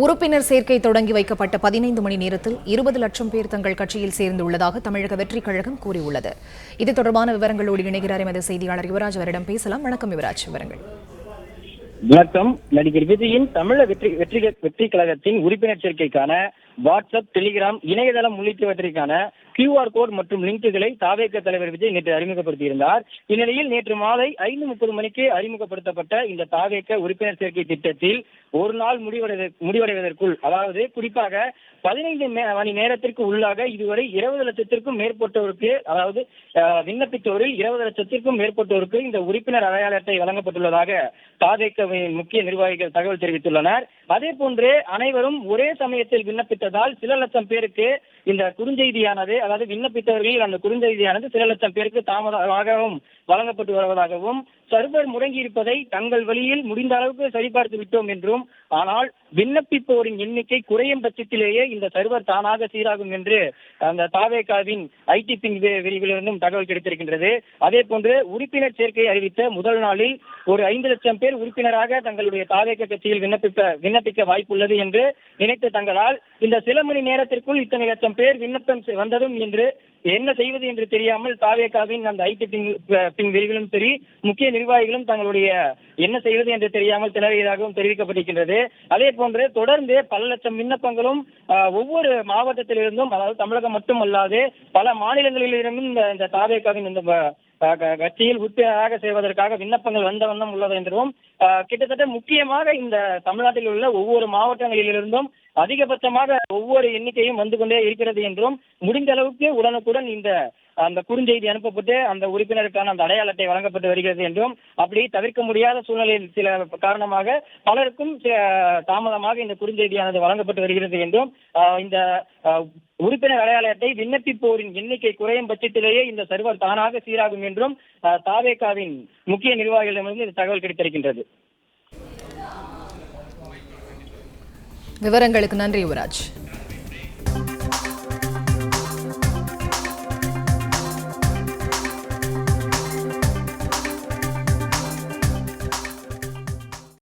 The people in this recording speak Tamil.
உறுப்பினர் சேர்க்கை தொடங்கி வைக்கப்பட்ட 15 மணி நேரத்தில் 20 லட்சம் பேர் தங்கள் கட்சியில் சேர்ந்துள்ளதாக தமிழக வெற்றிக் கழகம் கூறியுள்ளது. இது தொடர்பான விவரங்களோடு இணைகிறார் எமது செய்தியாளர் யுவராஜ். அவரிடம் பேசலாம். வணக்கம் யுவராஜ், விவரங்கள். வணக்கம். நடிகர் விஜயின் தமிழக வெற்றி கழகத்தின் உறுப்பினர் சேர்க்கைக்கான வாட்ஸ்அப், டெலிகிராம், இணையதளம் உள்ளிட்டவற்றிற்கான QR கோட் மற்றும் லிங்குகளை தாவேக தலைவர் விஜய் நேற்று அறிமுகப்படுத்தியிருந்தார். இந்நிலையில் நேற்று மாலை 5:30 மணிக்கு அறிமுகப்படுத்தப்பட்ட இந்த தாவேக உறுப்பினர் சேர்க்கை திட்டத்தில் ஒரு நாள் முடிவடைவதற்குள், அதாவது குறிப்பாக 15 மணி நேரத்திற்கு உள்ளாக இதுவரை 20 லட்சத்திற்கும் மேற்பட்டோருக்கு, அதாவது விண்ணப்பித்தோரில் 20 லட்சத்திற்கும் மேற்பட்டோருக்கு இந்த உறுப்பினர் அடையாள அட்டை வழங்கப்பட்டுள்ளதாக தாவேகவின் முக்கிய நிர்வாகிகள் தகவல் தெரிவித்துள்ளனர். அதே போன்று அனைவரும் ஒரே சமயத்தில் விண்ணப்பித்ததால் சில லட்சம் பேருக்கு இந்த குறுஞ்செய்தியானது, அதாவது விண்ணப்பித்தவர்களில் அந்த குறுஞ்செய்தியானது சில லட்சம் பேருக்கு தாமதமாகவும் வழங்கப்பட்டு வருவதாகவும், சர்வர் முடங்கி இருப்பதை தங்கள் வழியில் முடிந்த அளவுக்கு சரிபார்த்து விட்டோம் என்றும், ஆனால் விண்ணப்பிப்போரின் எண்ணிக்கை குறையும் பட்சத்திலேயே இந்த சர்வர் தானாக சீராகும் என்று அந்த தாவேகாவின் IT பிங் விரிவிலிருந்தும் தகவல் கிடைத்திருக்கின்றது. அதே போன்று உறுப்பினர் சேர்க்கையை அறிவித்த முதல் நாளில் ஒரு 5 லட்சம் பேர் உறுப்பினராக தங்களுடைய தாவேக கட்சியில் விண்ணப்பிக்க வாய்ப்புள்ளது என்று நினைத்த தங்களால் இந்த சில மணி நேரத்திற்குள் இத்தனை லட்சம் பேர் விண்ணப்பம் வந்ததும் என்று என்ன செய்வது என்று தெரியாமல் தாவேகாவின் அந்த IT பிங் விரிவிலும் சரி, முக்கிய நிர்வாகிகளும் தங்களுடைய என்ன செய்வது என்று தெரியாமல் திணறியதாகவும் தெரிவிக்கப்பட்டிருக்கின்றது. அதே போன்று தொடர்ந்து பல லட்சம் விண்ணப்பங்களும் ஒவ்வொரு மாவட்டத்திலிருந்தும், அதாவது தமிழகம் மட்டுமல்லாது பல மாநிலங்களிலிருந்தும் இந்த தாவேகாவின் இந்த கட்சியில் உறுப்பினராக செய்வதற்காக விண்ணப்பங்கள் வந்த வண்ணம் உள்ளது என்றும், கிட்டத்தட்ட முக்கியமாக இந்த தமிழ்நாட்டில் உள்ள ஒவ்வொரு மாவட்டங்களிலிருந்தும் அதிகபட்சமாக ஒவ்வொரு எண்ணிக்கையும் வந்து கொண்டே இருக்கிறது என்றும், முடிந்த அளவுக்கு உடனுக்குடன் அந்த குறுஞ்செய்தி அனுப்பப்பட்டு அந்த உறுப்பினருக்கான அந்த அடையாள அட்டை வழங்கப்பட்டு வருகிறது என்றும், அப்படி தவிர்க்க முடியாத சூழ்நிலையில் சில காரணமாக பலருக்கும் தாமதமாக இந்த குறுஞ்செய்தியானது வழங்கப்பட்டு வருகிறது என்றும், இந்த உறுப்பினர் அடையாள அட்டை விண்ணப்பிப்போரின் எண்ணிக்கை குறையும் பட்சத்திலேயே இந்த சர்வர் தானாக சீராகும் என்றும் தாவேகாவின் முக்கிய நிர்வாகிகளிடமிருந்து இந்த தகவல் கிடைத்திருக்கின்றது. விவரங்களுக்கு நன்றி யுவராஜ்.